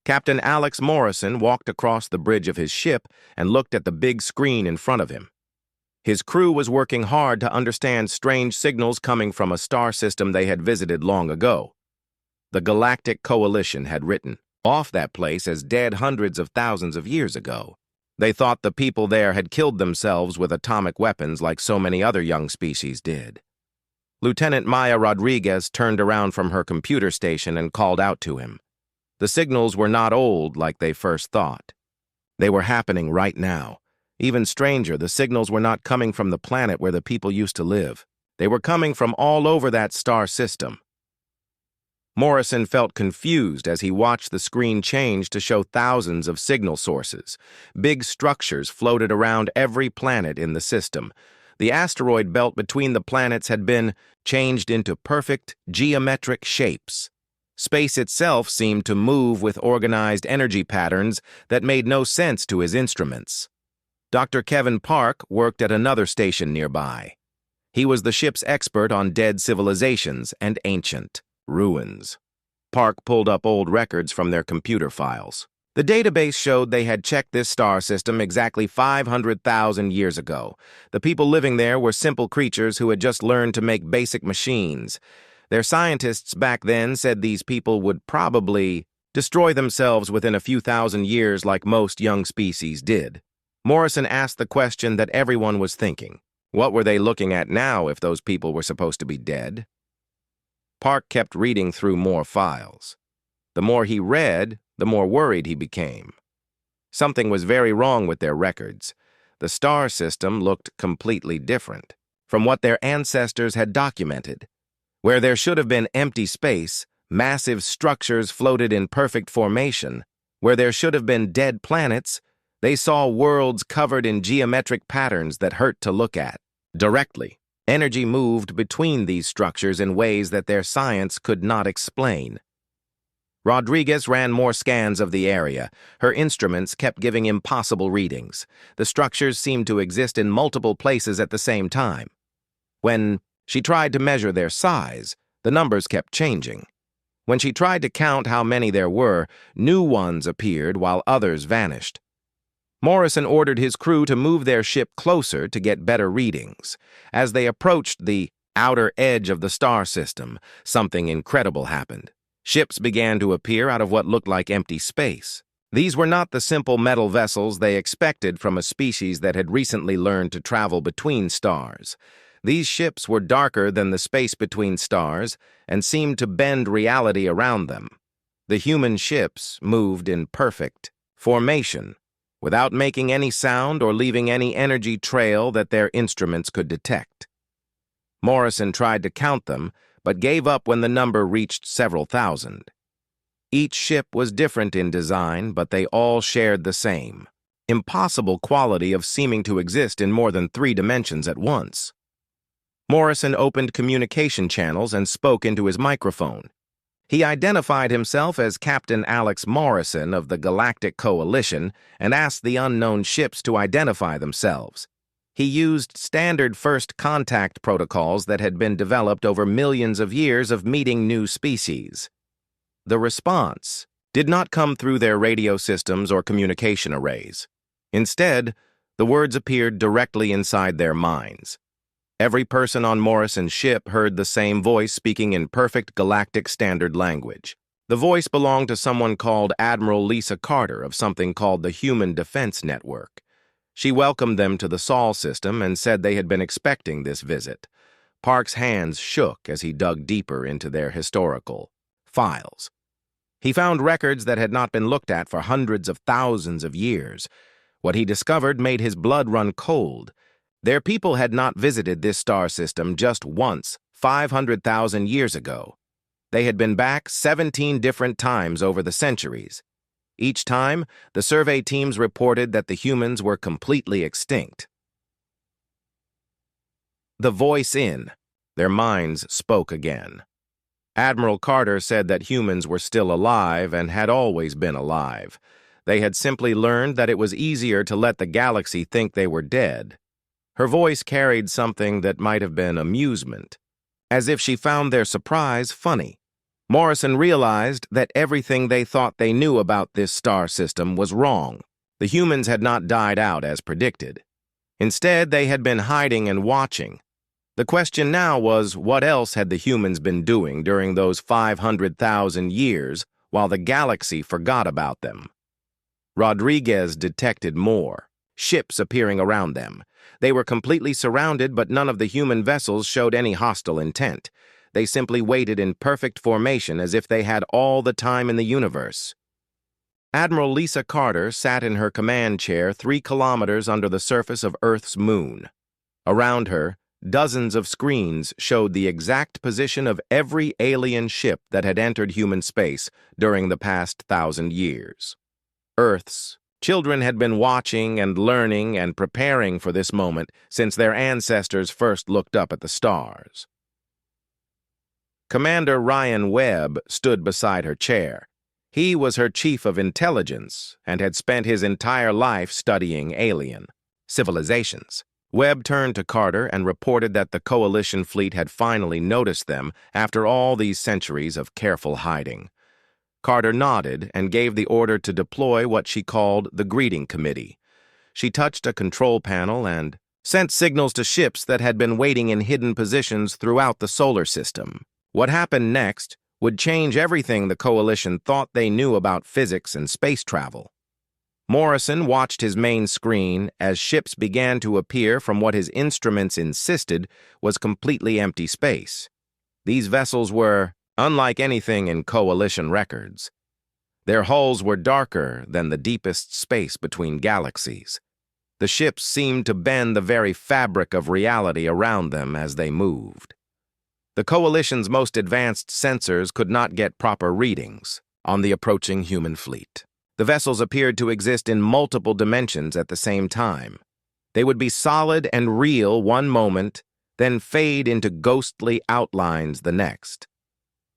Captain Alex Morrison walked across the bridge of his ship and looked at the big screen in front of him. His crew was working hard to understand strange signals coming from a star system they had visited long ago. The Galactic Coalition had written off that place as dead hundreds of thousands of years ago. They thought the people there had killed themselves with atomic weapons like so many other young species did. Lieutenant Maya Rodriguez turned around from her computer station and called out to him. The signals were not old like they first thought. They were happening right now. Even stranger, the signals were not coming from the planet where the people used to live. They were coming from all over that star system. Morrison felt confused as he watched the screen change to show thousands of signal sources. Big structures floated around every planet in the system. The asteroid belt between the planets had been changed into perfect geometric shapes. Space itself seemed to move with organized energy patterns that made no sense to his instruments. Dr. Kevin Park worked at another station nearby. He was the ship's expert on dead civilizations and ancient ruins. Park pulled up old records from their computer files. The database showed they had checked this star system exactly 500,000 years ago. The people living there were simple creatures who had just learned to make basic machines. Their scientists back then said these people would probably destroy themselves within a few thousand years like most young species did. Morrison asked the question that everyone was thinking. What were they looking at now if those people were supposed to be dead? Park kept reading through more files. The more he read, the more worried he became. Something was very wrong with their records. The star system looked completely different from what their ancestors had documented. Where there should have been empty space, massive structures floated in perfect formation. Where there should have been dead planets, they saw worlds covered in geometric patterns that hurt to look at. Directly, energy moved between these structures in ways that their science could not explain. Rodriguez ran more scans of the area. Her instruments kept giving impossible readings. The structures seemed to exist in multiple places at the same time. When she tried to measure their size, the numbers kept changing. When she tried to count how many there were, new ones appeared while others vanished. Morrison ordered his crew to move their ship closer to get better readings. As they approached the outer edge of the star system, something incredible happened. Ships began to appear out of what looked like empty space. These were not the simple metal vessels they expected from a species that had recently learned to travel between stars. These ships were darker than the space between stars and seemed to bend reality around them. The human ships moved in perfect formation, without making any sound or leaving any energy trail that their instruments could detect. Morrison tried to count them, but gave up when the number reached several thousand. Each ship was different in design, but they all shared the same impossible quality of seeming to exist in more than 3 dimensions at once. Morrison opened communication channels and spoke into his microphone. He identified himself as Captain Alex Morrison of the Galactic Coalition and asked the unknown ships to identify themselves. He used standard first contact protocols that had been developed over millions of years of meeting new species. The response did not come through their radio systems or communication arrays. Instead, the words appeared directly inside their minds. Every person on Morrison's ship heard the same voice speaking in perfect galactic standard language. The voice belonged to someone called Admiral Lisa Carter of something called the Human Defense Network. She welcomed them to the Sol system and said they had been expecting this visit. Park's hands shook as he dug deeper into their historical files. He found records that had not been looked at for hundreds of thousands of years. What he discovered made his blood run cold. Their people had not visited this star system just once, 500,000 years ago. They had been back 17 different times over the centuries. Each time, the survey teams reported that the humans were completely extinct. The voice in. Their minds spoke again. Admiral Carter said that humans were still alive and had always been alive. They had simply learned that it was easier to let the galaxy think they were dead. Her voice carried something that might have been amusement, as if she found their surprise funny. Morrison realized that everything they thought they knew about this star system was wrong. The humans had not died out as predicted. Instead, they had been hiding and watching. The question now was, what else had the humans been doing during those 500,000 years while the galaxy forgot about them? Rodriguez detected more, ships appearing around them. They were completely surrounded, but none of the human vessels showed any hostile intent. They simply waited in perfect formation as if they had all the time in the universe. Admiral Lisa Carter sat in her command chair 3 kilometers under the surface of Earth's moon. Around her, dozens of screens showed the exact position of every alien ship that had entered human space during the past 1,000 years. Earth's children had been watching and learning and preparing for this moment since their ancestors first looked up at the stars. Commander Ryan Webb stood beside her chair. He was her chief of intelligence and had spent his entire life studying alien civilizations. Webb turned to Carter and reported that the Coalition fleet had finally noticed them after all these centuries of careful hiding. Carter nodded and gave the order to deploy what she called the Greeting Committee. She touched a control panel and sent signals to ships that had been waiting in hidden positions throughout the solar system. What happened next would change everything the Coalition thought they knew about physics and space travel. Morrison watched his main screen as ships began to appear from what his instruments insisted was completely empty space. These vessels were unlike anything in Coalition records. Their hulls were darker than the deepest space between galaxies. The ships seemed to bend the very fabric of reality around them as they moved. The Coalition's most advanced sensors could not get proper readings on the approaching human fleet. The vessels appeared to exist in multiple dimensions at the same time. They would be solid and real one moment, then fade into ghostly outlines the next.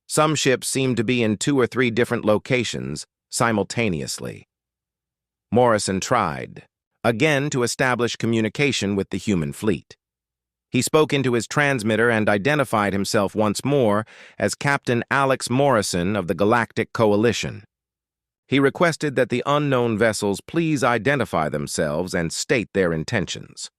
Some ships seemed to be in 2 or 3 different locations simultaneously. Morrison tried, again, to establish communication with the human fleet. He spoke into his transmitter and identified himself once more as Captain Alex Morrison of the Galactic Coalition. He requested that the unknown vessels please identify themselves and state their intentions.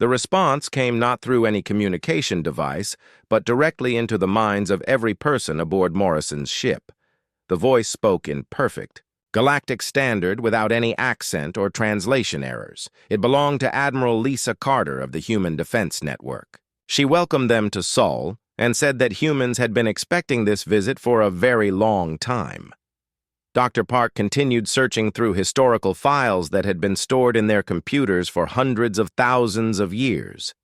The response came not through any communication device, but directly into the minds of every person aboard Morrison's ship. The voice spoke in perfect Galactic standard without any accent or translation errors. It belonged to Admiral Lisa Carter of the Human Defense Network. She welcomed them to Sol and said that humans had been expecting this visit for a very long time. Dr. Park continued searching through historical files that had been stored in their computers for hundreds of thousands of years.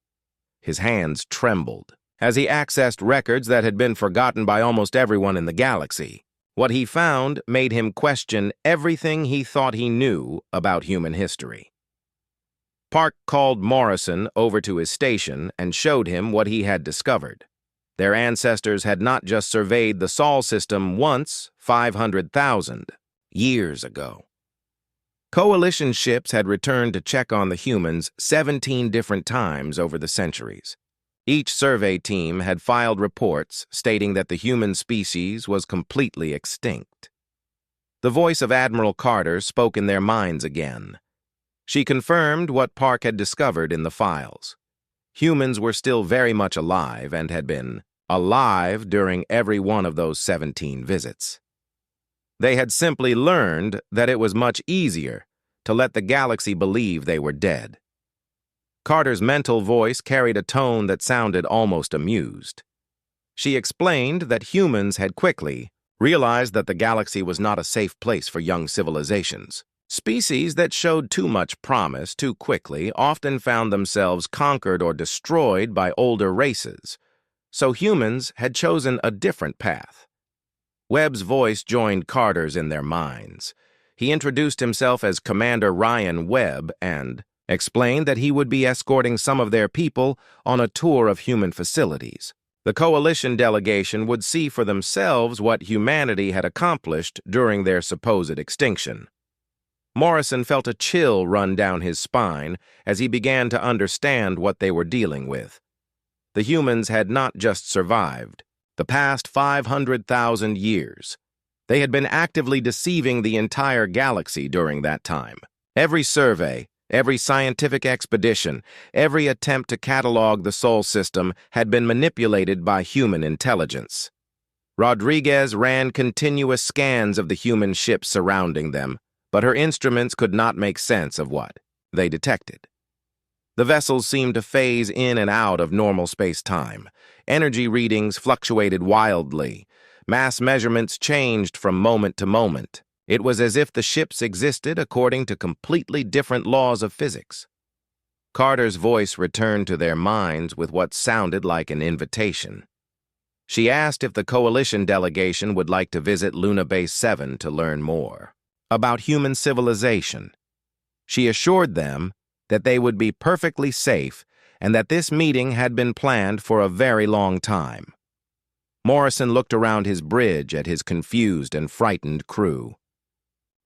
His hands trembled as he accessed records that had been forgotten by almost everyone in the galaxy. What he found made him question everything he thought he knew about human history. Park called Morrison over to his station and showed him what he had discovered. Their ancestors had not just surveyed the Sol system once 500,000 years ago. Coalition ships had returned to check on the humans 17 different times over the centuries. Each survey team had filed reports stating that the human species was completely extinct. The voice of Admiral Carter spoke in their minds again. She confirmed what Park had discovered in the files. Humans were still very much alive and had been alive during every one of those 17 visits. They had simply learned that it was much easier to let the galaxy believe they were dead. Carter's mental voice carried a tone that sounded almost amused. She explained that humans had quickly realized that the galaxy was not a safe place for young civilizations. Species that showed too much promise too quickly often found themselves conquered or destroyed by older races, so humans had chosen a different path. Webb's voice joined Carter's in their minds. He introduced himself as Commander Ryan Webb and explained that he would be escorting some of their people on a tour of human facilities. The Coalition delegation would see for themselves what humanity had accomplished during their supposed extinction. Morrison felt a chill run down his spine as he began to understand what they were dealing with. The humans had not just survived, The past 500,000 years. They had been actively deceiving the entire galaxy during that time. Every survey, every scientific expedition, every attempt to catalog the Sol system had been manipulated by human intelligence. Rodriguez ran continuous scans of the human ships surrounding them, but her instruments could not make sense of what they detected. The vessels seemed to phase in and out of normal space-time. Energy readings fluctuated wildly. Mass measurements changed from moment to moment. It was as if the ships existed according to completely different laws of physics. Carter's voice returned to their minds with what sounded like an invitation. She asked if the Coalition delegation would like to visit Luna Base 7 to learn more about human civilization. She assured them that they would be perfectly safe and that this meeting had been planned for a very long time. Morrison looked around his bridge at his confused and frightened crew.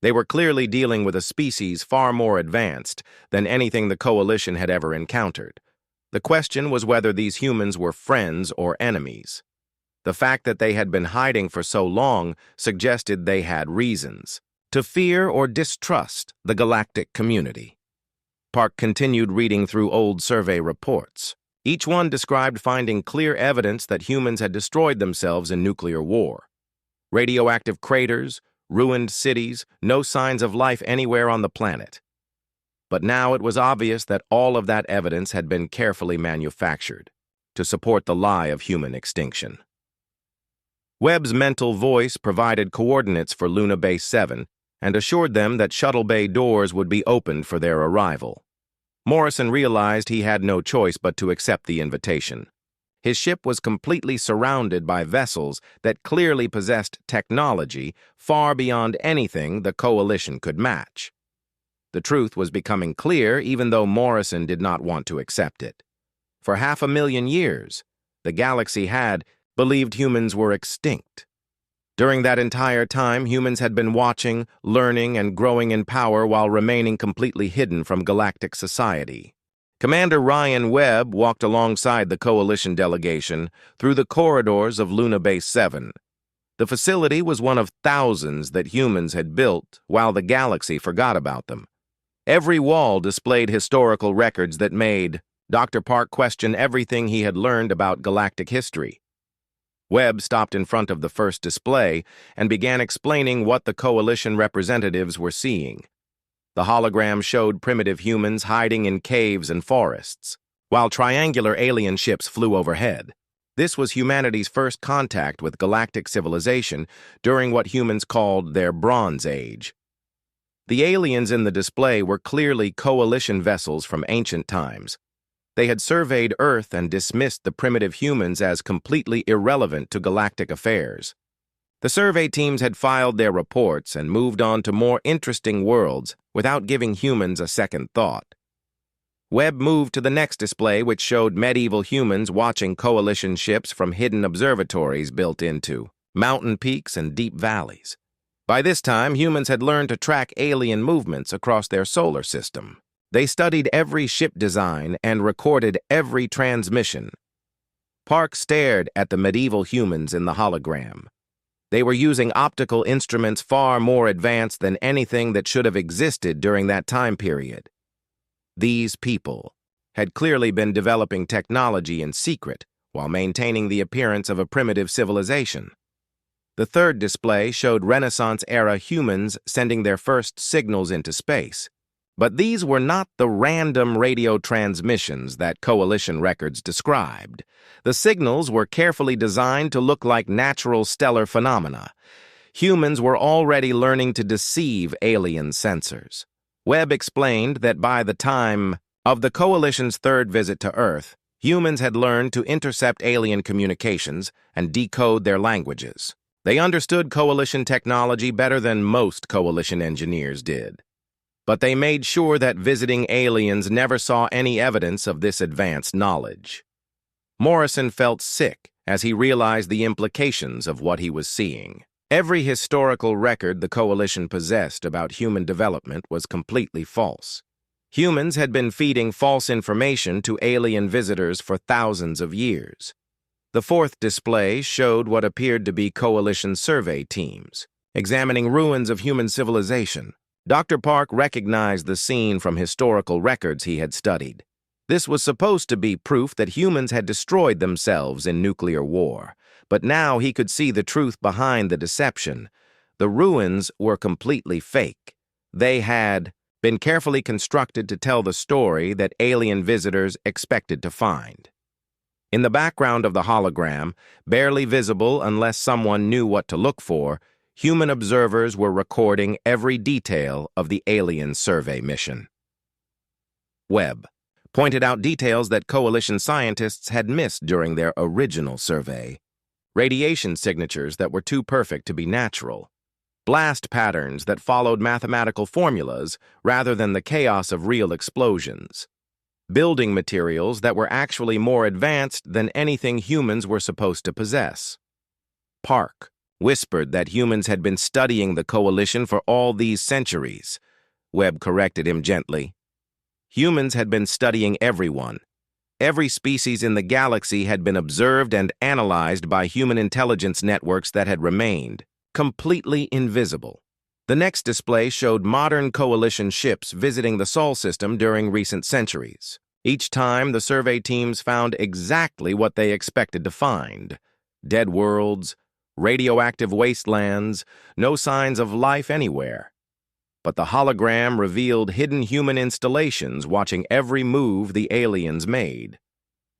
They were clearly dealing with a species far more advanced than anything the Coalition had ever encountered. The question was whether these humans were friends or enemies. The fact that they had been hiding for so long suggested they had reasons to fear or distrust the galactic community. Park continued reading through old survey reports. Each one described finding clear evidence that humans had destroyed themselves in nuclear war. Radioactive craters, ruined cities, no signs of life anywhere on the planet. But now it was obvious that all of that evidence had been carefully manufactured to support the lie of human extinction. Webb's mental voice provided coordinates for Luna Base 7 and assured them that shuttle bay doors would be opened for their arrival. Morrison realized he had no choice but to accept the invitation. His ship was completely surrounded by vessels that clearly possessed technology far beyond anything the Coalition could match. The truth was becoming clear even though Morrison did not want to accept it. For 500,000 years, the galaxy had believed humans were extinct. During that entire time, humans had been watching, learning, and growing in power while remaining completely hidden from galactic society. Commander Ryan Webb walked alongside the Coalition delegation through the corridors of Luna Base 7. The facility was one of thousands that humans had built while the galaxy forgot about them. Every wall displayed historical records that made Dr. Park question everything he had learned about galactic history. Webb stopped in front of the first display and began explaining what the Coalition representatives were seeing. The hologram showed primitive humans hiding in caves and forests, while triangular alien ships flew overhead. This was humanity's first contact with galactic civilization during what humans called their Bronze Age. The aliens in the display were clearly Coalition vessels from ancient times. They had surveyed Earth and dismissed the primitive humans as completely irrelevant to galactic affairs. The survey teams had filed their reports and moved on to more interesting worlds without giving humans a second thought. Webb moved to the next display, which showed medieval humans watching Coalition ships from hidden observatories built into mountain peaks and deep valleys. By this time, humans had learned to track alien movements across their solar system. They studied every ship design and recorded every transmission. Park stared at the medieval humans in the hologram. They were using optical instruments far more advanced than anything that should have existed during that time period. These people had clearly been developing technology in secret while maintaining the appearance of a primitive civilization. The third display showed Renaissance-era humans sending their first signals into space. But these were not the random radio transmissions that Coalition records described. The signals were carefully designed to look like natural stellar phenomena. Humans were already learning to deceive alien sensors. Webb explained that by the time of the Coalition's third visit to Earth, humans had learned to intercept alien communications and decode their languages. They understood Coalition technology better than most Coalition engineers did. But they made sure that visiting aliens never saw any evidence of this advanced knowledge. Morrison felt sick as he realized the implications of what he was seeing. Every historical record the Coalition possessed about human development was completely false. Humans had been feeding false information to alien visitors for thousands of years. The fourth display showed what appeared to be coalition survey teams, examining ruins of human civilization. Dr. Park recognized the scene from historical records he had studied. This was supposed to be proof that humans had destroyed themselves in nuclear war, but now he could see the truth behind the deception. The ruins were completely fake. They had been carefully constructed to tell the story that alien visitors expected to find. In the background of the hologram, barely visible unless someone knew what to look for, human observers were recording every detail of the alien survey mission. Webb pointed out details that coalition scientists had missed during their original survey. Radiation signatures that were too perfect to be natural. Blast patterns that followed mathematical formulas rather than the chaos of real explosions. Building materials that were actually more advanced than anything humans were supposed to possess. Park whispered that humans had been studying the coalition for all these centuries. Webb corrected him gently. Humans had been studying everyone. Every species in the galaxy had been observed and analyzed by human intelligence networks that had remained completely invisible. The next display showed modern coalition ships visiting the Sol system during recent centuries. Each time, the survey teams found exactly what they expected to find. Dead worlds, radioactive wastelands, no signs of life anywhere. But the hologram revealed hidden human installations watching every move the aliens made.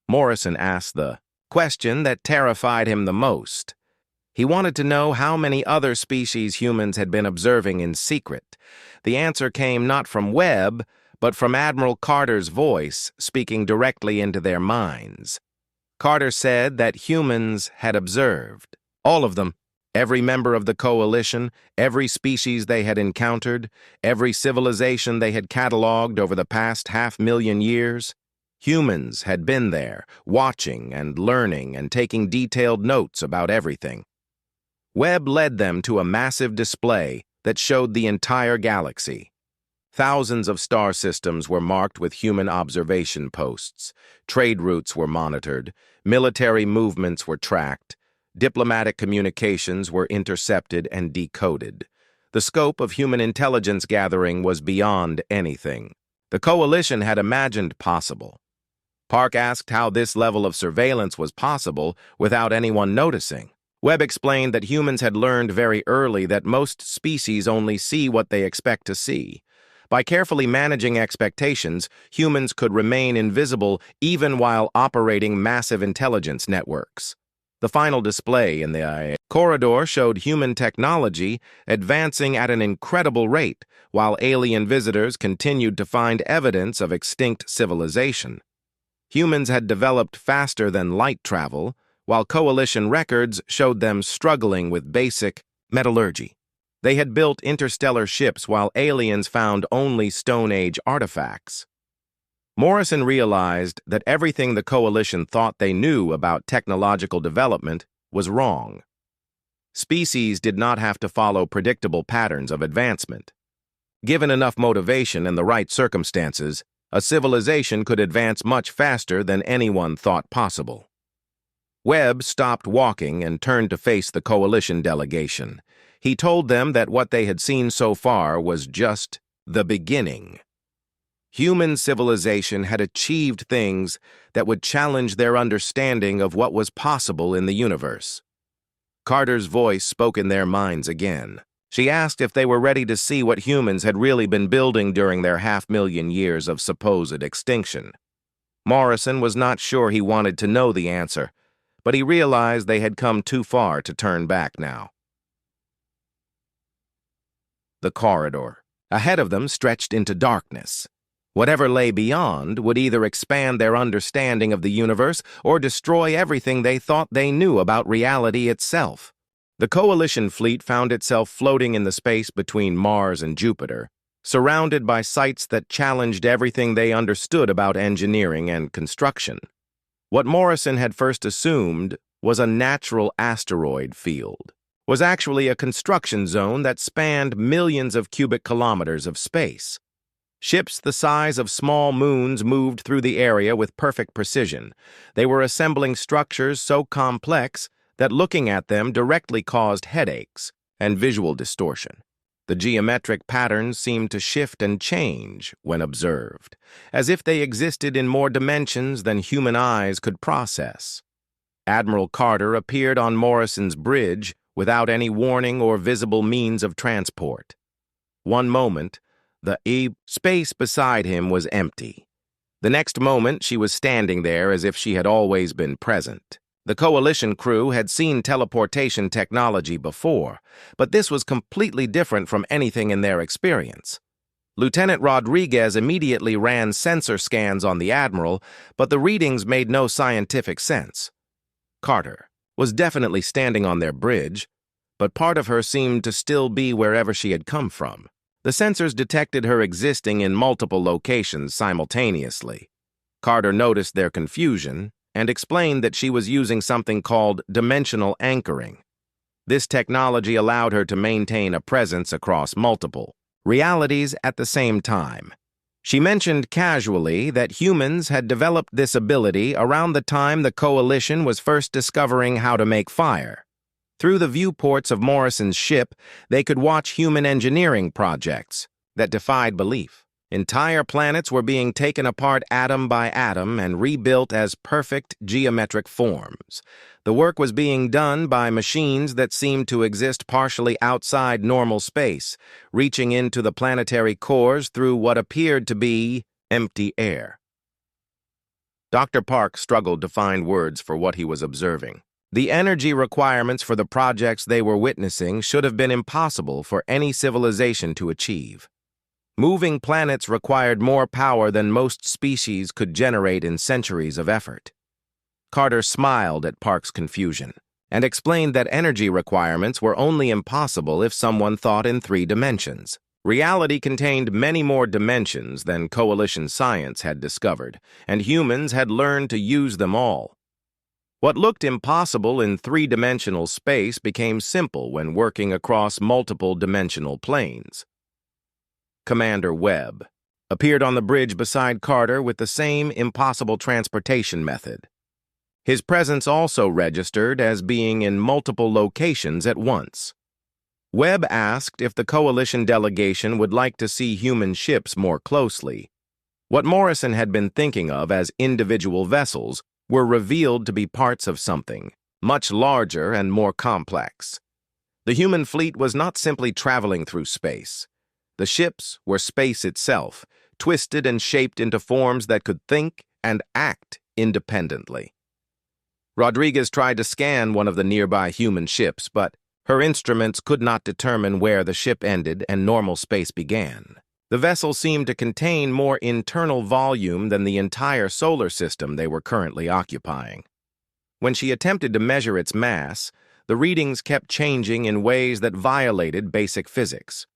Morrison asked the question that terrified him the most. He wanted to know how many other species humans had been observing in secret. The answer came not from Webb, but from Admiral Carter's voice speaking directly into their minds. Carter said that humans had observed. All of them. Every member of the coalition, every species they had encountered, every civilization they had cataloged over the past 500,000 years. Humans had been there, watching and learning and taking detailed notes about everything. Webb led them to a massive display that showed the entire galaxy. Thousands of star systems were marked with human observation posts. Trade routes were monitored. Military movements were tracked. Diplomatic communications were intercepted and decoded. The scope of human intelligence gathering was beyond anything the coalition had imagined possible. Park asked how this level of surveillance was possible without anyone noticing. Webb explained that humans had learned very early that most species only see what they expect to see. By carefully managing expectations, humans could remain invisible even while operating massive intelligence networks. The final display in the corridor showed human technology advancing at an incredible rate, while alien visitors continued to find evidence of extinct civilization. Humans had developed faster than light travel, while coalition records showed them struggling with basic metallurgy. They had built interstellar ships while aliens found only Stone Age artifacts. Morrison realized that everything the coalition thought they knew about technological development was wrong. Species did not have to follow predictable patterns of advancement. Given enough motivation and the right circumstances, a civilization could advance much faster than anyone thought possible. Webb stopped walking and turned to face the coalition delegation. He told them that what they had seen so far was just the beginning. Human civilization had achieved things that would challenge their understanding of what was possible in the universe. Carter's voice spoke in their minds again. She asked if they were ready to see what humans had really been building during their 500,000 years of supposed extinction. Morrison was not sure he wanted to know the answer, but he realized they had come too far to turn back now. The corridor ahead of them stretched into darkness. Whatever lay beyond would either expand their understanding of the universe or destroy everything they thought they knew about reality itself. The coalition fleet found itself floating in the space between Mars and Jupiter, surrounded by sites that challenged everything they understood about engineering and construction. What Morrison had first assumed was a natural asteroid field was actually a construction zone that spanned millions of cubic kilometers of space. Ships the size of small moons moved through the area with perfect precision. They were assembling structures so complex that looking at them directly caused headaches and visual distortion. The geometric patterns seemed to shift and change when observed, as if they existed in more dimensions than human eyes could process. Admiral Carter appeared on Morrison's bridge without any warning or visible means of transport. One moment, the space beside him was empty. The next moment, she was standing there as if she had always been present. The Coalition crew had seen teleportation technology before, but this was completely different from anything in their experience. Lieutenant Rodriguez immediately ran sensor scans on the Admiral, but the readings made no scientific sense. Carter was definitely standing on their bridge, but part of her seemed to still be wherever she had come from. The sensors detected her existing in multiple locations simultaneously. Carter noticed their confusion and explained that she was using something called dimensional anchoring. This technology allowed her to maintain a presence across multiple realities at the same time. She mentioned casually that humans had developed this ability around the time the Coalition was first discovering how to make fire. Through the viewports of Morrison's ship, they could watch human engineering projects that defied belief. Entire planets were being taken apart atom by atom and rebuilt as perfect geometric forms. The work was being done by machines that seemed to exist partially outside normal space, reaching into the planetary cores through what appeared to be empty air. Dr. Park struggled to find words for what he was observing. The energy requirements for the projects they were witnessing should have been impossible for any civilization to achieve. Moving planets required more power than most species could generate in centuries of effort. Carter smiled at Park's confusion and explained that energy requirements were only impossible if someone thought in 3 dimensions. Reality contained many more dimensions than Coalition science had discovered, and humans had learned to use them all. What looked impossible in 3-dimensional space became simple when working across multiple dimensional planes. Commander Webb appeared on the bridge beside Carter with the same impossible transportation method. His presence also registered as being in multiple locations at once. Webb asked if the Coalition delegation would like to see human ships more closely. What Morrison had been thinking of as individual vessels were revealed to be parts of something much larger and more complex. The human fleet was not simply traveling through space. The ships were space itself, twisted and shaped into forms that could think and act independently. Rodriguez tried to scan one of the nearby human ships, but her instruments could not determine where the ship ended and normal space began. The vessel seemed to contain more internal volume than the entire solar system they were currently occupying. When she attempted to measure its mass, the readings kept changing in ways that violated basic physics.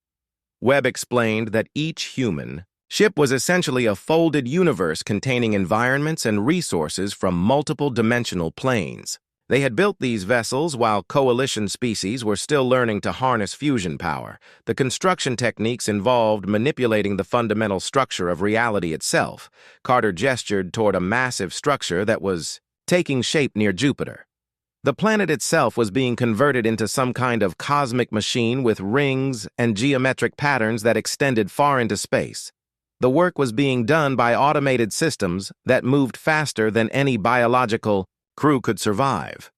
Webb explained that each human ship was essentially a folded universe containing environments and resources from multiple dimensional planes. They had built these vessels while Coalition species were still learning to harness fusion power. The construction techniques involved manipulating the fundamental structure of reality itself. Carter gestured toward a massive structure that was taking shape near Jupiter. The planet itself was being converted into some kind of cosmic machine with rings and geometric patterns that extended far into space. The work was being done by automated systems that moved faster than any biological crew could survive.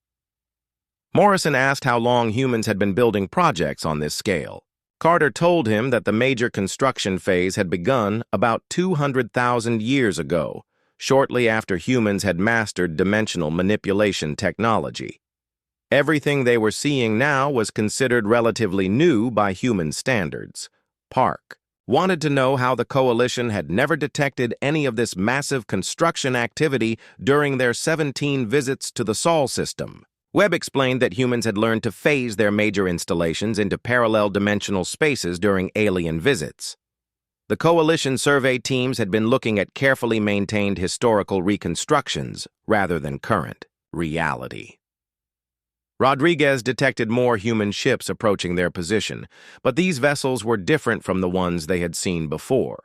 Morrison asked how long humans had been building projects on this scale. Carter told him that the major construction phase had begun about 200,000 years ago, shortly after humans had mastered dimensional manipulation technology. Everything they were seeing now was considered relatively new by human standards. Park wanted to know how the Coalition had never detected any of this massive construction activity during their 17 visits to the Sol system. Webb explained that humans had learned to phase their major installations into parallel dimensional spaces during alien visits. The Coalition survey teams had been looking at carefully maintained historical reconstructions rather than current reality. Rodriguez detected more human ships approaching their position, but these vessels were different from the ones they had seen before.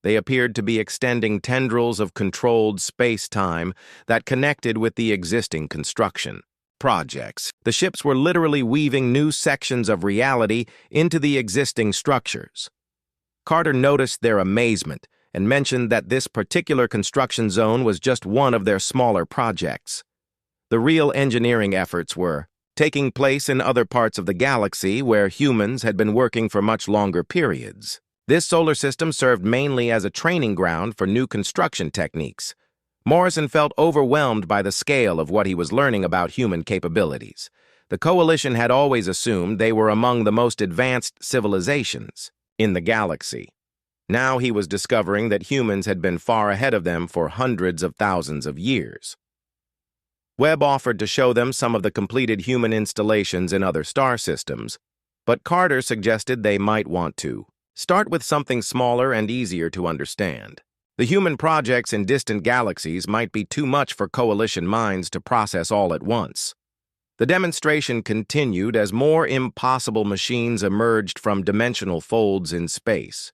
They appeared to be extending tendrils of controlled space-time that connected with the existing construction projects. The ships were literally weaving new sections of reality into the existing structures. Carter noticed their amazement and mentioned that this particular construction zone was just one of their smaller projects. The real engineering efforts were taking place in other parts of the galaxy where humans had been working for much longer periods. This solar system served mainly as a training ground for new construction techniques. Morrison felt overwhelmed by the scale of what he was learning about human capabilities. The Coalition had always assumed they were among the most advanced civilizations in the galaxy. Now he was discovering that humans had been far ahead of them for hundreds of thousands of years. Webb offered to show them some of the completed human installations in other star systems, but Carter suggested they might want to start with something smaller and easier to understand. The human projects in distant galaxies might be too much for Coalition minds to process all at once. The demonstration continued as more impossible machines emerged from dimensional folds in space.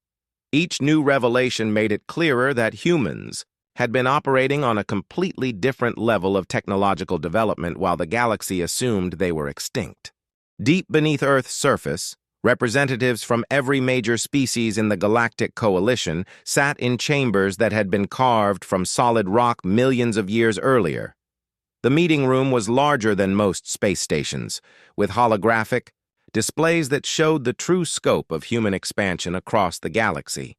Each new revelation made it clearer that humans had been operating on a completely different level of technological development while the galaxy assumed they were extinct. Deep beneath Earth's surface, representatives from every major species in the Galactic Coalition sat in chambers that had been carved from solid rock millions of years earlier. The meeting room was larger than most space stations, with holographic displays that showed the true scope of human expansion across the galaxy.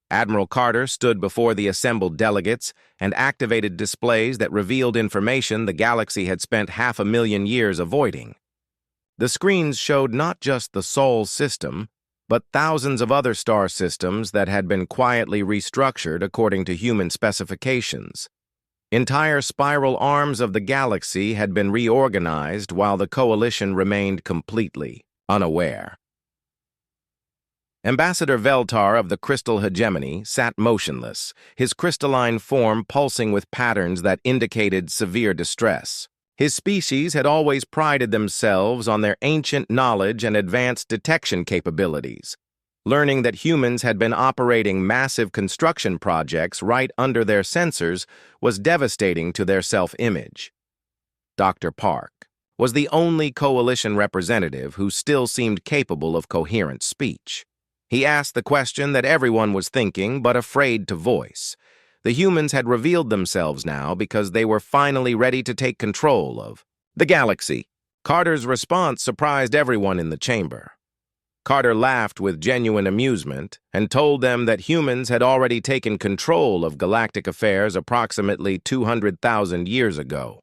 Admiral Carter stood before the assembled delegates and activated displays that revealed information the galaxy had spent 500,000 years avoiding. The screens showed not just the Sol system, but thousands of other star systems that had been quietly restructured according to human specifications. Entire spiral arms of the galaxy had been reorganized while the Coalition remained completely unaware. Ambassador Veltar of the Crystal Hegemony sat motionless, his crystalline form pulsing with patterns that indicated severe distress. His species had always prided themselves on their ancient knowledge and advanced detection capabilities. Learning that humans had been operating massive construction projects right under their sensors was devastating to their self-image. Dr. Park was the only Coalition representative who still seemed capable of coherent speech. He asked the question that everyone was thinking but afraid to voice. The humans had revealed themselves now because they were finally ready to take control of the galaxy. Carter's response surprised everyone in the chamber. Carter laughed with genuine amusement and told them that humans had already taken control of galactic affairs approximately 200,000 years ago.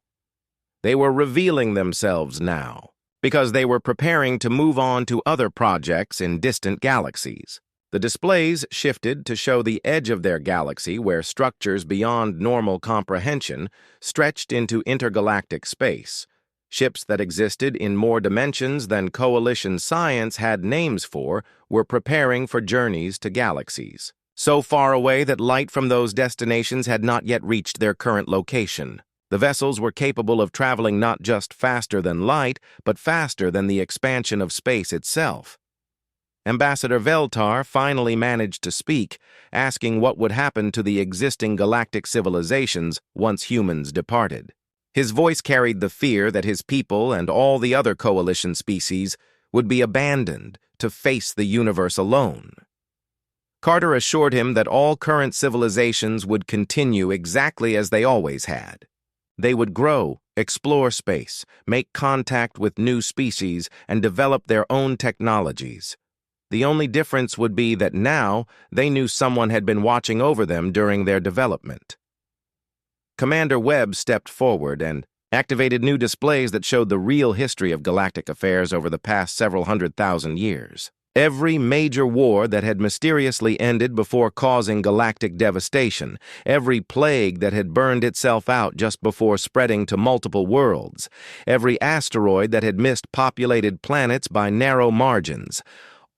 They were revealing themselves now, because they were preparing to move on to other projects in distant galaxies. The displays shifted to show the edge of their galaxy where structures beyond normal comprehension stretched into intergalactic space. Ships that existed in more dimensions than Coalition science had names for were preparing for journeys to galaxies, so far away that light from those destinations had not yet reached their current location. The vessels were capable of traveling not just faster than light, but faster than the expansion of space itself. Ambassador Veltar finally managed to speak, asking what would happen to the existing galactic civilizations once humans departed. His voice carried the fear that his people and all the other Coalition species would be abandoned to face the universe alone. Carter assured him that all current civilizations would continue exactly as they always had. They would grow, explore space, make contact with new species, and develop their own technologies. The only difference would be that now they knew someone had been watching over them during their development. Commander Webb stepped forward and activated new displays that showed the real history of galactic affairs over the past several 100,000 years. Every major war that had mysteriously ended before causing galactic devastation, every plague that had burned itself out just before spreading to multiple worlds, every asteroid that had missed populated planets by narrow margins.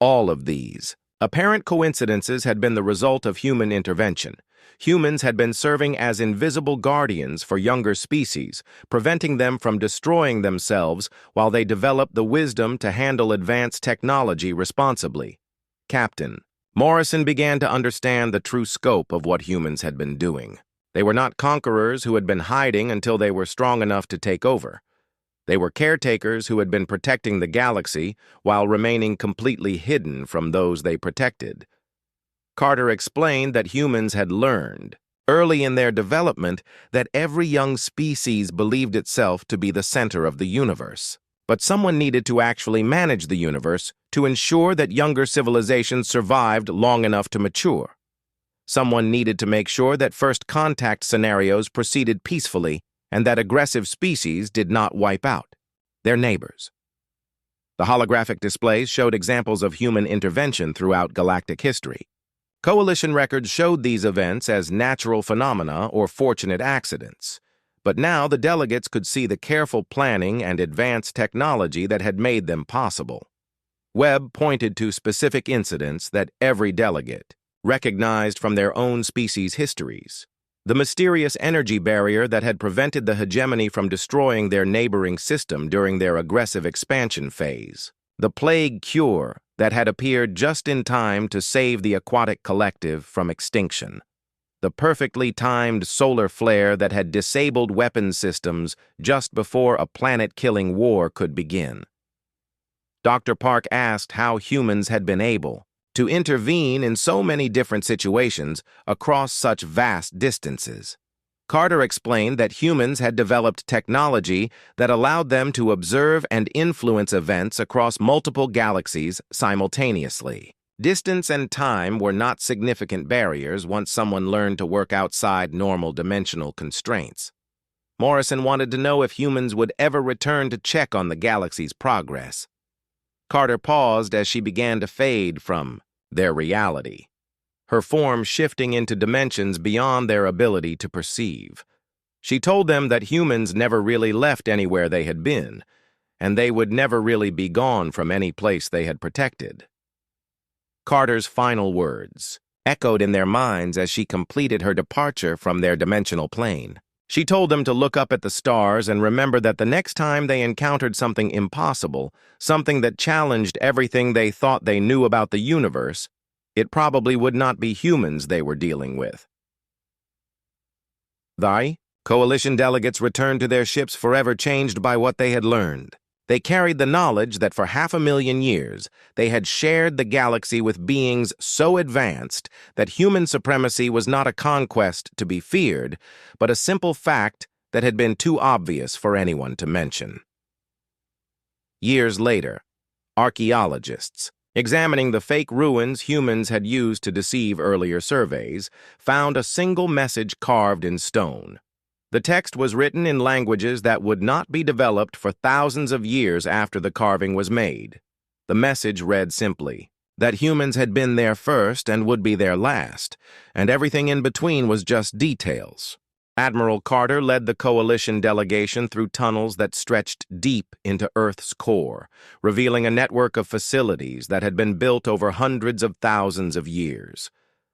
All of these apparent coincidences had been the result of human intervention. Humans had been serving as invisible guardians for younger species, preventing them from destroying themselves while they developed the wisdom to handle advanced technology responsibly. Captain, Morrison began to understand the true scope of what humans had been doing. They were not conquerors who had been hiding until they were strong enough to take over. They were caretakers who had been protecting the galaxy while remaining completely hidden from those they protected. Carter explained that humans had learned, early in their development, that every young species believed itself to be the center of the universe. But someone needed to actually manage the universe to ensure that younger civilizations survived long enough to mature. Someone needed to make sure that first contact scenarios proceeded peacefully and that aggressive species did not wipe out their neighbors. The holographic displays showed examples of human intervention throughout galactic history. Coalition records showed these events as natural phenomena or fortunate accidents. But now the delegates could see the careful planning and advanced technology that had made them possible. Webb pointed to specific incidents that every delegate recognized from their own species' histories. The mysterious energy barrier that had prevented the hegemony from destroying their neighboring system during their aggressive expansion phase. The plague cure that had appeared just in time to save the aquatic collective from extinction. The perfectly timed solar flare that had disabled weapons systems just before a planet-killing war could begin. Dr. Park asked how humans had been able to intervene in so many different situations across such vast distances. Carter explained that humans had developed technology that allowed them to observe and influence events across multiple galaxies simultaneously. Distance and time were not significant barriers once someone learned to work outside normal dimensional constraints. Morrison wanted to know if humans would ever return to check on the galaxy's progress. Carter paused as she began to fade from their reality, her form shifting into dimensions beyond their ability to perceive. She told them that humans never really left anywhere they had been, and they would never really be gone from any place they had protected. Carter's final words echoed in their minds as she completed her departure from their dimensional plane. She told them to look up at the stars and remember that the next time they encountered something impossible, something that challenged everything they thought they knew about the universe, it probably would not be humans they were dealing with. The coalition delegates returned to their ships forever changed by what they had learned. They carried the knowledge that for 500,000 years they had shared the galaxy with beings so advanced that human supremacy was not a conquest to be feared, but a simple fact that had been too obvious for anyone to mention. Years later, archaeologists, examining the fake ruins humans had used to deceive earlier surveys, found a single message carved in stone. The text was written in languages that would not be developed for thousands of years after the carving was made. The message read simply, that humans had been there first and would be there last, and everything in between was just details. Admiral Carter led the coalition delegation through tunnels that stretched deep into Earth's core, revealing a network of facilities that had been built over hundreds of thousands of years.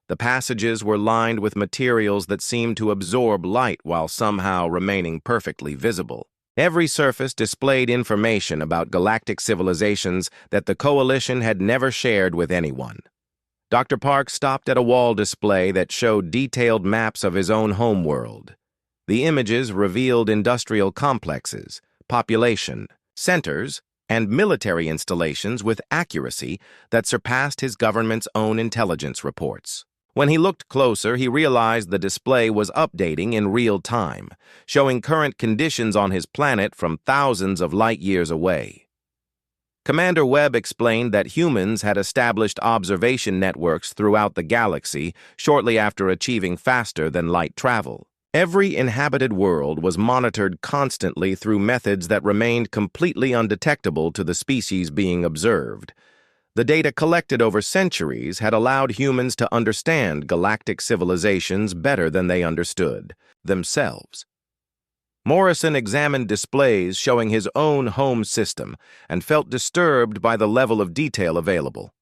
The passages were lined with materials that seemed to absorb light while somehow remaining perfectly visible. Every surface displayed information about galactic civilizations that the Coalition had never shared with anyone. Dr. Park stopped at a wall display that showed detailed maps of his own homeworld. The images revealed industrial complexes, population, centers, and military installations with accuracy that surpassed his government's own intelligence reports. When he looked closer, he realized the display was updating in real time, showing current conditions on his planet from thousands of light years away. Commander Webb explained that humans had established observation networks throughout the galaxy shortly after achieving faster-than-light travel. Every inhabited world was monitored constantly through methods that remained completely undetectable to the species being observed. The data collected over centuries had allowed humans to understand galactic civilizations better than they understood themselves. Morrison examined displays showing his own home system and felt disturbed by the level of detail available.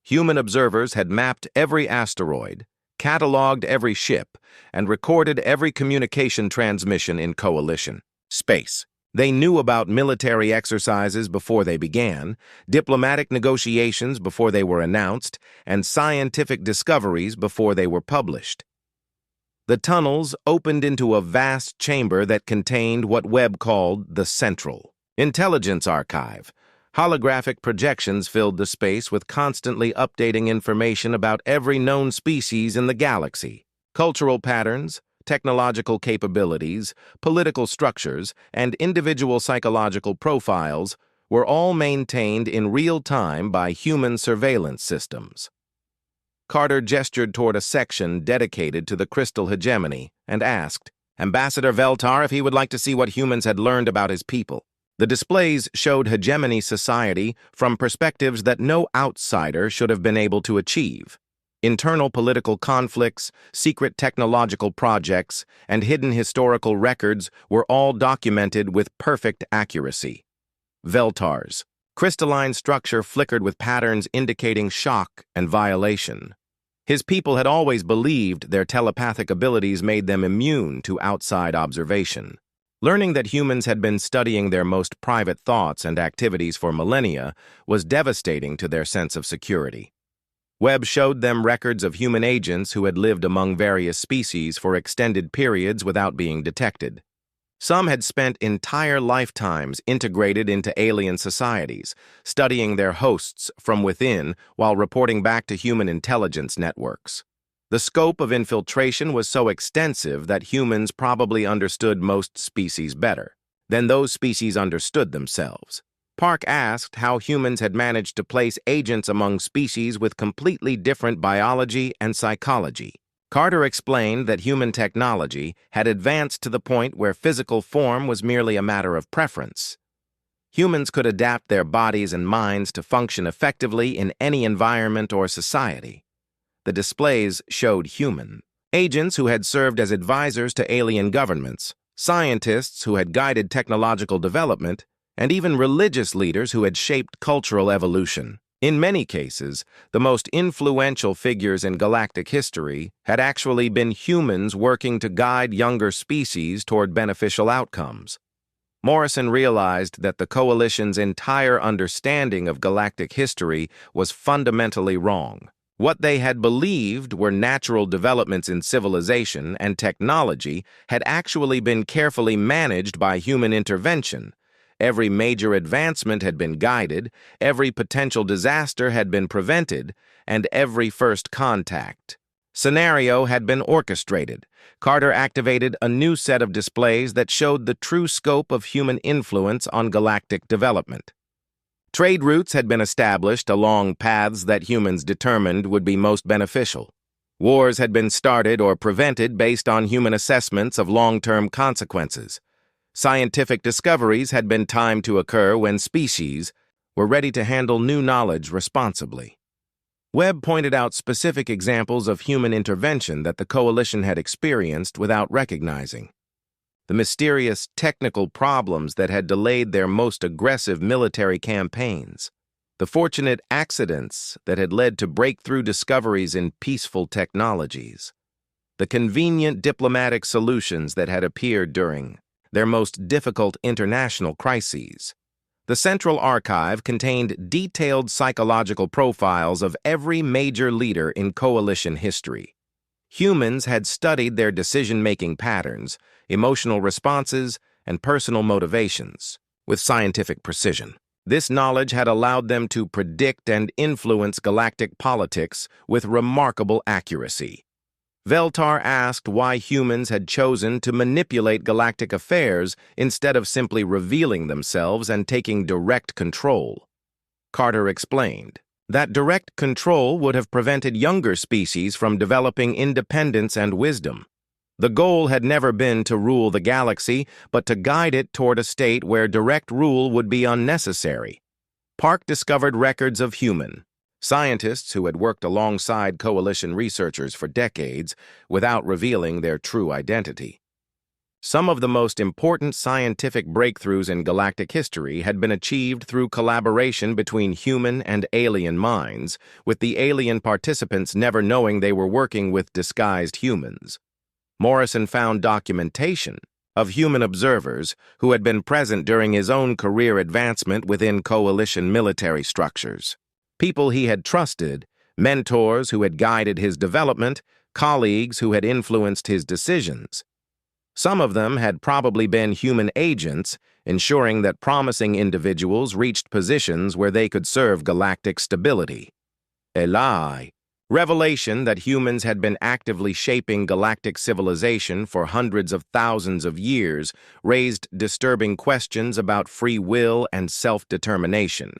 Human observers had mapped every asteroid, cataloged every ship, and recorded every communication transmission in Coalition space. They knew about military exercises before they began, diplomatic negotiations before they were announced, and scientific discoveries before they were published. The tunnels opened into a vast chamber that contained what Webb called the Central Intelligence Archive. Holographic projections filled the space with constantly updating information about every known species in the galaxy. Cultural patterns, technological capabilities, political structures, and individual psychological profiles were all maintained in real time by human surveillance systems. Carter gestured toward a section dedicated to the crystal hegemony and asked Ambassador Veltar if he would like to see what humans had learned about his people. The displays showed hegemony society from perspectives that no outsider should have been able to achieve. Internal political conflicts, secret technological projects, and hidden historical records were all documented with perfect accuracy. Veltar's crystalline structure flickered with patterns indicating shock and violation. His people had always believed their telepathic abilities made them immune to outside observation. Learning that humans had been studying their most private thoughts and activities for millennia was devastating to their sense of security. Webb showed them records of human agents who had lived among various species for extended periods without being detected. Some had spent entire lifetimes integrated into alien societies, studying their hosts from within while reporting back to human intelligence networks. The scope of infiltration was so extensive that humans probably understood most species better than those species understood themselves. Park asked how humans had managed to place agents among species with completely different biology and psychology. Carter explained that human technology had advanced to the point where physical form was merely a matter of preference. Humans could adapt their bodies and minds to function effectively in any environment or society. The displays showed human agents who had served as advisors to alien governments, scientists who had guided technological development, and even religious leaders who had shaped cultural evolution. In many cases, the most influential figures in galactic history had actually been humans working to guide younger species toward beneficial outcomes. Morrison realized that the Coalition's entire understanding of galactic history was fundamentally wrong. What they had believed were natural developments in civilization and technology had actually been carefully managed by human intervention. Every major advancement had been guided, every potential disaster had been prevented, and every first contact scenario had been orchestrated. Carter activated a new set of displays that showed the true scope of human influence on galactic development. Trade routes had been established along paths that humans determined would be most beneficial. Wars had been started or prevented based on human assessments of long-term consequences. Scientific discoveries had been timed to occur when species were ready to handle new knowledge responsibly. Webb pointed out specific examples of human intervention that the Coalition had experienced without recognizing. The mysterious technical problems that had delayed their most aggressive military campaigns. The fortunate accidents that had led to breakthrough discoveries in peaceful technologies. The convenient diplomatic solutions that had appeared during their most difficult international crises. The Central Archive contained detailed psychological profiles of every major leader in Coalition history. Humans had studied their decision-making patterns, emotional responses, and personal motivations with scientific precision. This knowledge had allowed them to predict and influence galactic politics with remarkable accuracy. Veltar asked why humans had chosen to manipulate galactic affairs instead of simply revealing themselves and taking direct control. Carter explained that direct control would have prevented younger species from developing independence and wisdom. The goal had never been to rule the galaxy, but to guide it toward a state where direct rule would be unnecessary. Park discovered records of human scientists who had worked alongside Coalition researchers for decades without revealing their true identity. Some of the most important scientific breakthroughs in galactic history had been achieved through collaboration between human and alien minds, with the alien participants never knowing they were working with disguised humans. Morrison found documentation of human observers who had been present during his own career advancement within coalition military structures. People he had trusted, mentors who had guided his development, colleagues who had influenced his decisions. Some of them had probably been human agents, ensuring that promising individuals reached positions where they could serve galactic stability. A lie. Revelation that humans had been actively shaping galactic civilization for hundreds of thousands of years raised disturbing questions about free will and self-determination.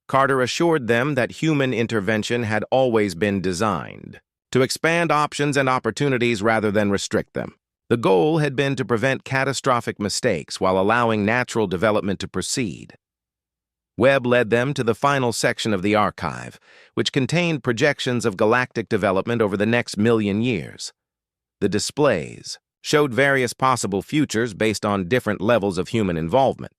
Carter assured them that human intervention had always been designed to expand options and opportunities rather than restrict them. The goal had been to prevent catastrophic mistakes while allowing natural development to proceed. Webb led them to the final section of the archive, which contained projections of galactic development over the next million years. The displays showed various possible futures based on different levels of human involvement.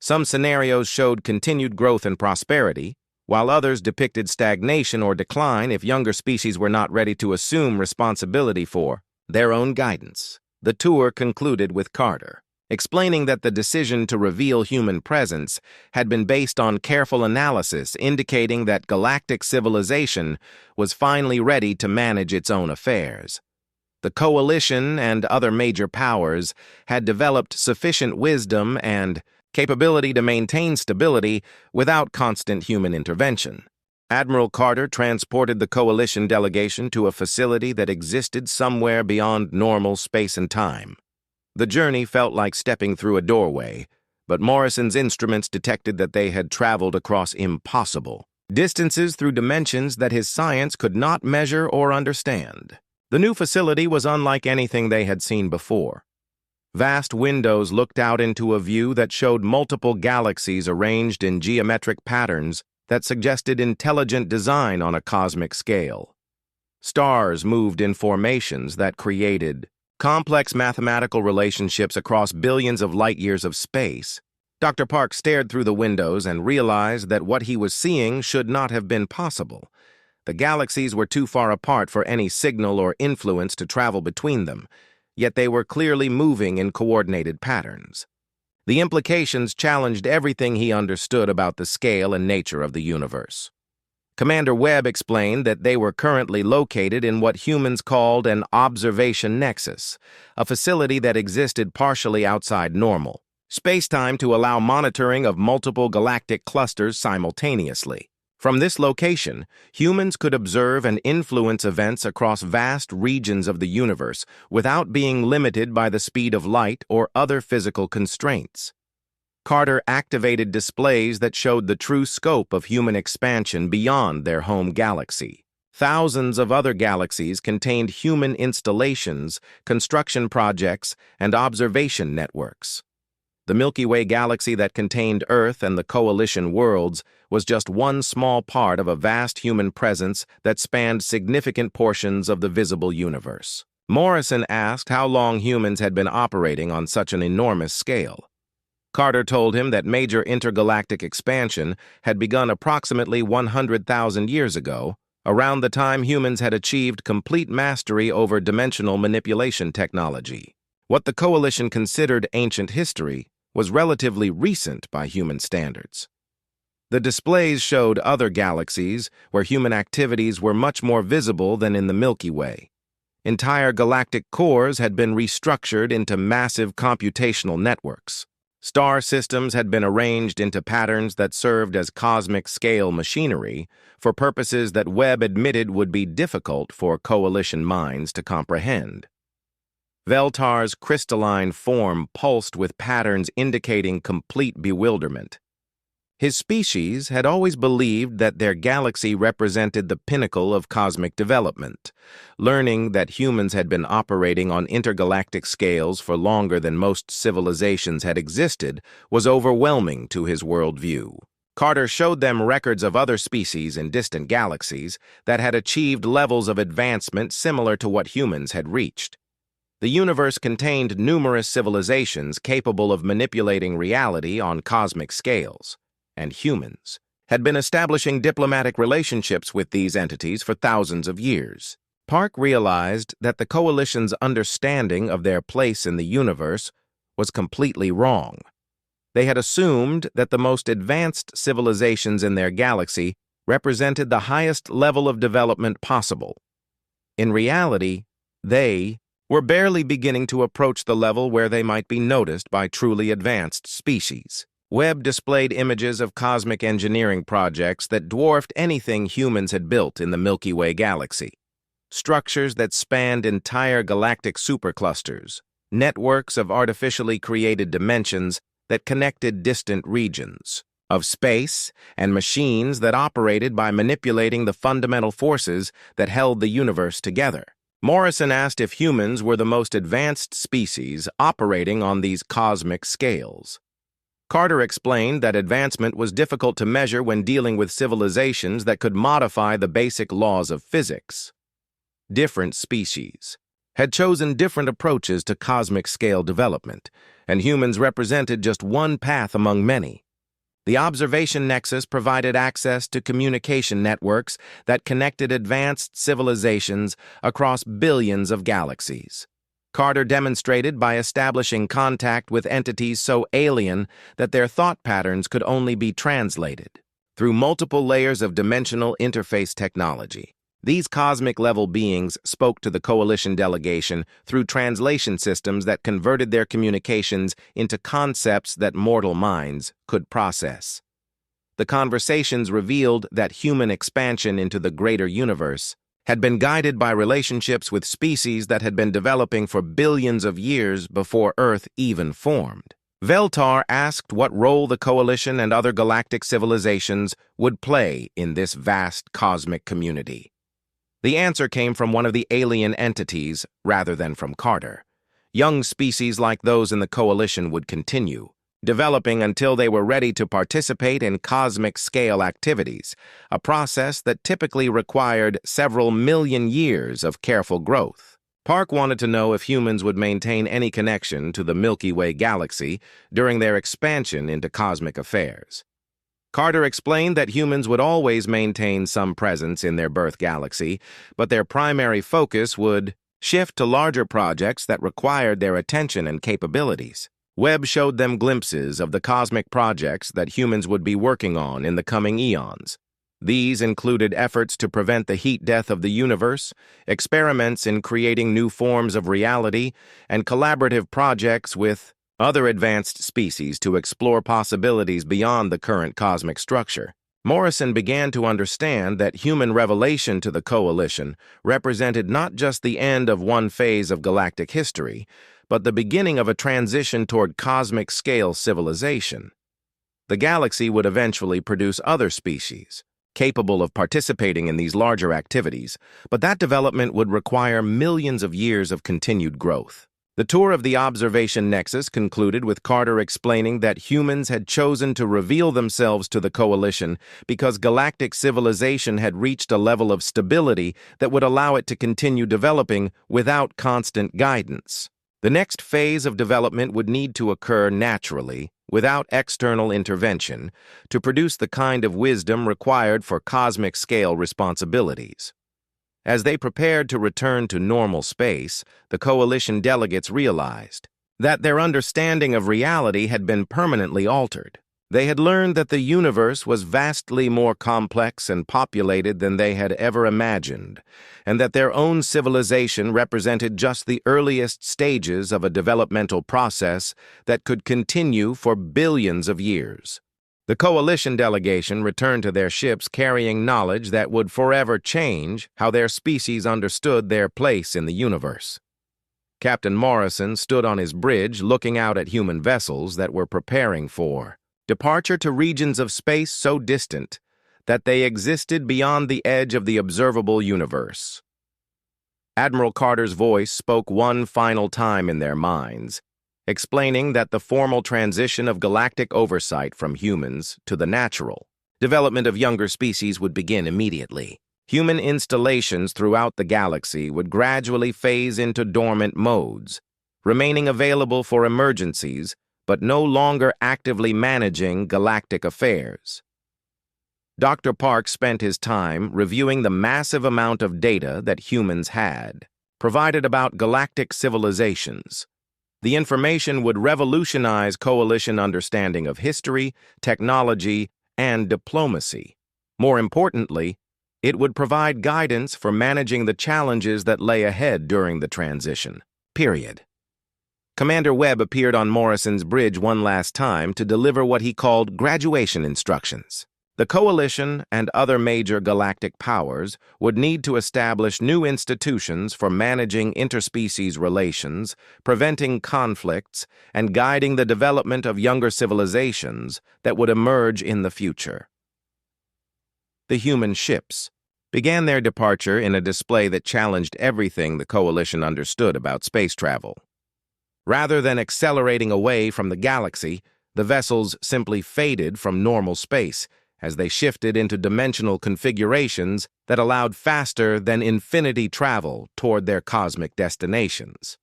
Some scenarios showed continued growth and prosperity, while others depicted stagnation or decline if younger species were not ready to assume responsibility for their own guidance. The tour concluded with Carter explaining that the decision to reveal human presence had been based on careful analysis indicating that galactic civilization was finally ready to manage its own affairs. The Coalition and other major powers had developed sufficient wisdom and capability to maintain stability without constant human intervention. Admiral Carter transported the Coalition delegation to a facility that existed somewhere beyond normal space and time. The journey felt like stepping through a doorway, but Morrison's instruments detected that they had traveled across impossible distances through dimensions that his science could not measure or understand. The new facility was unlike anything they had seen before. Vast windows looked out into a view that showed multiple galaxies arranged in geometric patterns that suggested intelligent design on a cosmic scale. Stars moved in formations that created complex mathematical relationships across billions of light-years of space. Dr. Park stared through the windows and realized that what he was seeing should not have been possible. The galaxies were too far apart for any signal or influence to travel between them, yet they were clearly moving in coordinated patterns. The implications challenged everything he understood about the scale and nature of the universe. Commander Webb explained that they were currently located in what humans called an observation nexus, a facility that existed partially outside normal space-time to allow monitoring of multiple galactic clusters simultaneously. From this location, humans could observe and influence events across vast regions of the universe without being limited by the speed of light or other physical constraints. Carter activated displays that showed the true scope of human expansion beyond their home galaxy. Thousands of other galaxies contained human installations, construction projects, and observation networks. The Milky Way galaxy that contained Earth and the Coalition worlds was just one small part of a vast human presence that spanned significant portions of the visible universe. Morrison asked how long humans had been operating on such an enormous scale. Carter told him that major intergalactic expansion had begun approximately 100,000 years ago, around the time humans had achieved complete mastery over dimensional manipulation technology. What the Coalition considered ancient history was relatively recent by human standards. The displays showed other galaxies where human activities were much more visible than in the Milky Way. Entire galactic cores had been restructured into massive computational networks. Star systems had been arranged into patterns that served as cosmic-scale machinery for purposes that Webb admitted would be difficult for Coalition minds to comprehend. Veltar's crystalline form pulsed with patterns indicating complete bewilderment. His species had always believed that their galaxy represented the pinnacle of cosmic development. Learning that humans had been operating on intergalactic scales for longer than most civilizations had existed was overwhelming to his worldview. Carter showed them records of other species in distant galaxies that had achieved levels of advancement similar to what humans had reached. The universe contained numerous civilizations capable of manipulating reality on cosmic scales, and humans had been establishing diplomatic relationships with these entities for thousands of years. Park realized that the Coalition's understanding of their place in the universe was completely wrong. They had assumed that the most advanced civilizations in their galaxy represented the highest level of development possible. In reality, they were barely beginning to approach the level where they might be noticed by truly advanced species. Webb displayed images of cosmic engineering projects that dwarfed anything humans had built in the Milky Way galaxy. Structures that spanned entire galactic superclusters, networks of artificially created dimensions that connected distant regions of space, and machines that operated by manipulating the fundamental forces that held the universe together. Morrison asked if humans were the most advanced species operating on these cosmic scales. Carter explained that advancement was difficult to measure when dealing with civilizations that could modify the basic laws of physics. Different species had chosen different approaches to cosmic scale development, and humans represented just one path among many. The observation nexus provided access to communication networks that connected advanced civilizations across billions of galaxies. Carter demonstrated by establishing contact with entities so alien that their thought patterns could only be translated through multiple layers of dimensional interface technology. These cosmic-level beings spoke to the Coalition delegation through translation systems that converted their communications into concepts that mortal minds could process. The conversations revealed that human expansion into the greater universe had been guided by relationships with species that had been developing for billions of years before Earth even formed. Veltar asked what role the Coalition and other galactic civilizations would play in this vast cosmic community. The answer came from one of the alien entities rather than from Carter. Young species like those in the Coalition would continue, developing until they were ready to participate in cosmic-scale activities, a process that typically required several million years of careful growth. Park wanted to know if humans would maintain any connection to the Milky Way galaxy during their expansion into cosmic affairs. Carter explained that humans would always maintain some presence in their birth galaxy, but their primary focus would shift to larger projects that required their attention and capabilities. Webb showed them glimpses of the cosmic projects that humans would be working on in the coming eons. These included efforts to prevent the heat death of the universe, experiments in creating new forms of reality, and collaborative projects with other advanced species to explore possibilities beyond the current cosmic structure. Morrison began to understand that human revelation to the Coalition represented not just the end of one phase of galactic history, but the beginning of a transition toward cosmic-scale civilization. The galaxy would eventually produce other species, capable of participating in these larger activities, but that development would require millions of years of continued growth. The tour of the observation nexus concluded with Carter explaining that humans had chosen to reveal themselves to the Coalition because galactic civilization had reached a level of stability that would allow it to continue developing without constant guidance. The next phase of development would need to occur naturally, without external intervention, to produce the kind of wisdom required for cosmic-scale responsibilities. As they prepared to return to normal space, the Coalition delegates realized that their understanding of reality had been permanently altered. They had learned that the universe was vastly more complex and populated than they had ever imagined, and that their own civilization represented just the earliest stages of a developmental process that could continue for billions of years. The Coalition delegation returned to their ships carrying knowledge that would forever change how their species understood their place in the universe. Captain Morrison stood on his bridge looking out at human vessels that were preparing for departure to regions of space so distant that they existed beyond the edge of the observable universe. Admiral Carter's voice spoke one final time in their minds, explaining that the formal transition of galactic oversight from humans to the natural development of younger species would begin immediately. Human installations throughout the galaxy would gradually phase into dormant modes, remaining available for emergencies but no longer actively managing galactic affairs. Dr. Park spent his time reviewing the massive amount of data that humans had provided about galactic civilizations. The information would revolutionize Coalition understanding of history, technology, and diplomacy. More importantly, it would provide guidance for managing the challenges that lay ahead during the transition. Period. Commander Webb appeared on Morrison's bridge one last time to deliver what he called graduation instructions. The Coalition and other major galactic powers would need to establish new institutions for managing interspecies relations, preventing conflicts, and guiding the development of younger civilizations that would emerge in the future. The human ships began their departure in a display that challenged everything the Coalition understood about space travel. Rather than accelerating away from the galaxy, the vessels simply faded from normal space as they shifted into dimensional configurations that allowed faster than infinity travel toward their cosmic destinations.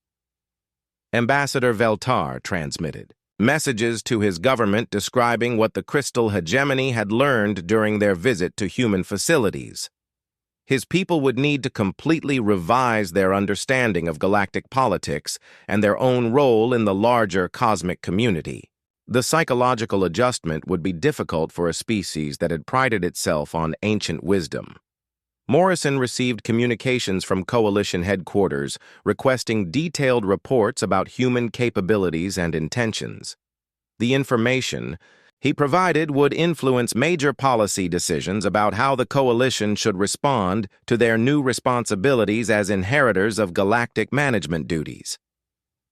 Ambassador Veltar transmitted messages to his government describing what the crystal hegemony had learned during their visit to human facilities. His people would need to completely revise their understanding of galactic politics and their own role in the larger cosmic community. The psychological adjustment would be difficult for a species that had prided itself on ancient wisdom. Morrison received communications from Coalition headquarters requesting detailed reports about human capabilities and intentions. The information he provided would influence major policy decisions about how the Coalition should respond to their new responsibilities as inheritors of galactic management duties.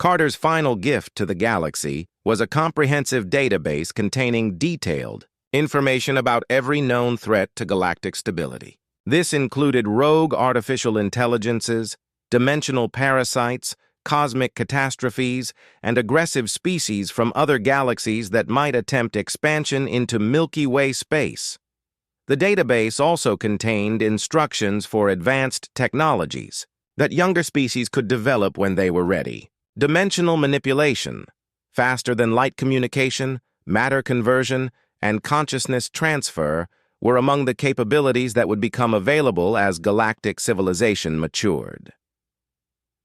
Carter's final gift to the galaxy was a comprehensive database containing detailed information about every known threat to galactic stability. This included rogue artificial intelligences, dimensional parasites, cosmic catastrophes, and aggressive species from other galaxies that might attempt expansion into Milky Way space. The database also contained instructions for advanced technologies that younger species could develop when they were ready. Dimensional manipulation, faster-than-light communication, matter conversion, and consciousness transfer were among the capabilities that would become available as galactic civilization matured.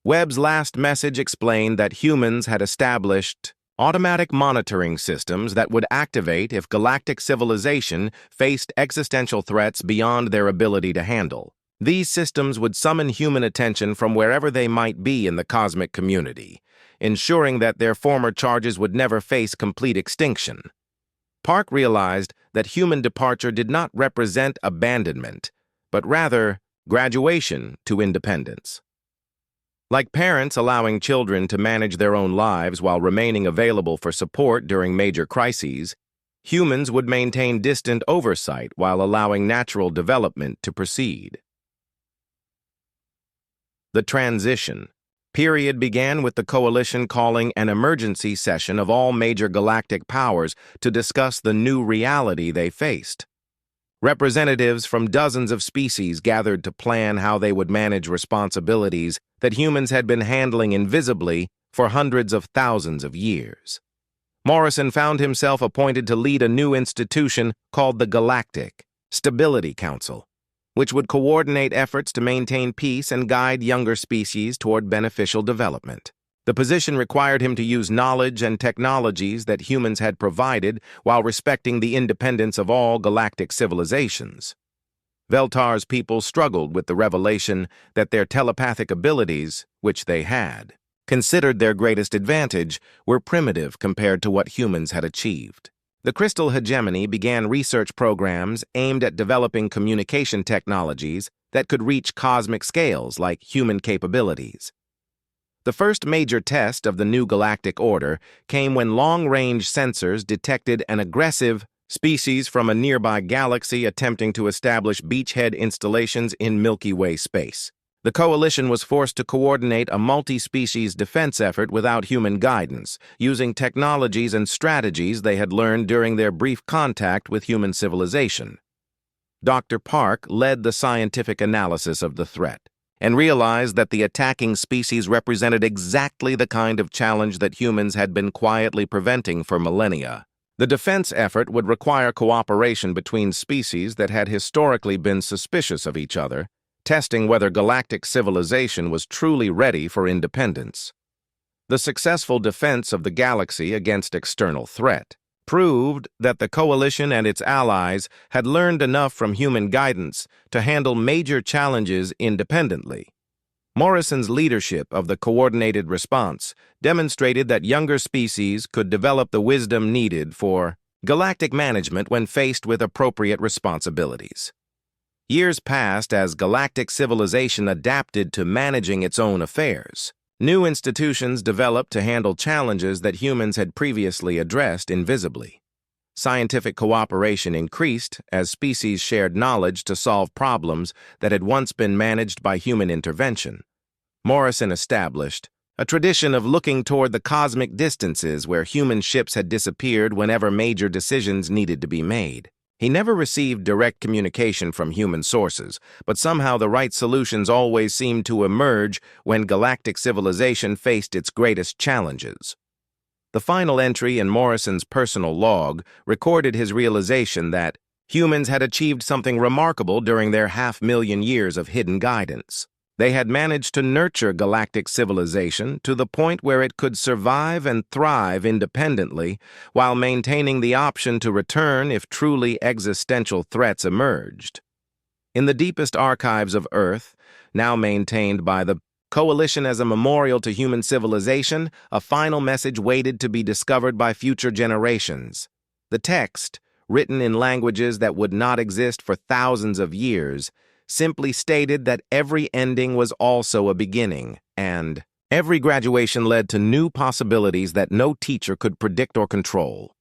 Webb's last message explained that humans had established automatic monitoring systems that would activate if galactic civilization faced existential threats beyond their ability to handle. These systems would summon human attention from wherever they might be in the cosmic community, ensuring that their former charges would never face complete extinction. Park realized that human departure did not represent abandonment, but rather graduation to independence. Like parents allowing children to manage their own lives while remaining available for support during major crises, humans would maintain distant oversight while allowing natural development to proceed. The transition period began with the Coalition calling an emergency session of all major galactic powers to discuss the new reality they faced. Representatives from dozens of species gathered to plan how they would manage responsibilities that humans had been handling invisibly for hundreds of thousands of years. Morrison found himself appointed to lead a new institution called the Galactic Stability Council, which would coordinate efforts to maintain peace and guide younger species toward beneficial development. The position required him to use knowledge and technologies that humans had provided while respecting the independence of all galactic civilizations. Veltar's people struggled with the revelation that their telepathic abilities, which they had, considered their greatest advantage, were primitive compared to what humans had achieved. The Crystal Hegemony began research programs aimed at developing communication technologies that could reach cosmic scales like human capabilities. The first major test of the new galactic order came when long-range sensors detected an aggressive species from a nearby galaxy attempting to establish beachhead installations in Milky Way space. The Coalition was forced to coordinate a multi-species defense effort without human guidance, using technologies and strategies they had learned during their brief contact with human civilization. Dr. Park led the scientific analysis of the threat and realized that the attacking species represented exactly the kind of challenge that humans had been quietly preventing for millennia. The defense effort would require cooperation between species that had historically been suspicious of each other, testing whether galactic civilization was truly ready for independence. The successful defense of the galaxy against external threat proved that the coalition and its allies had learned enough from human guidance to handle major challenges independently. Morrison's leadership of the coordinated response demonstrated that younger species could develop the wisdom needed for galactic management when faced with appropriate responsibilities. Years passed as galactic civilization adapted to managing its own affairs. New institutions developed to handle challenges that humans had previously addressed invisibly. Scientific cooperation increased as species shared knowledge to solve problems that had once been managed by human intervention. Morrison established a tradition of looking toward the cosmic distances where human ships had disappeared whenever major decisions needed to be made. He never received direct communication from human sources, but somehow the right solutions always seemed to emerge when galactic civilization faced its greatest challenges. The final entry in Morrison's personal log recorded his realization that humans had achieved something remarkable during their 500,000 years of hidden guidance. They had managed to nurture galactic civilization to the point where it could survive and thrive independently while maintaining the option to return if truly existential threats emerged. In the deepest archives of Earth, now maintained by the Coalition as a memorial to human civilization, a final message waited to be discovered by future generations. The text, written in languages that would not exist for thousands of years, simply stated that every ending was also a beginning, and every graduation led to new possibilities that no teacher could predict or control.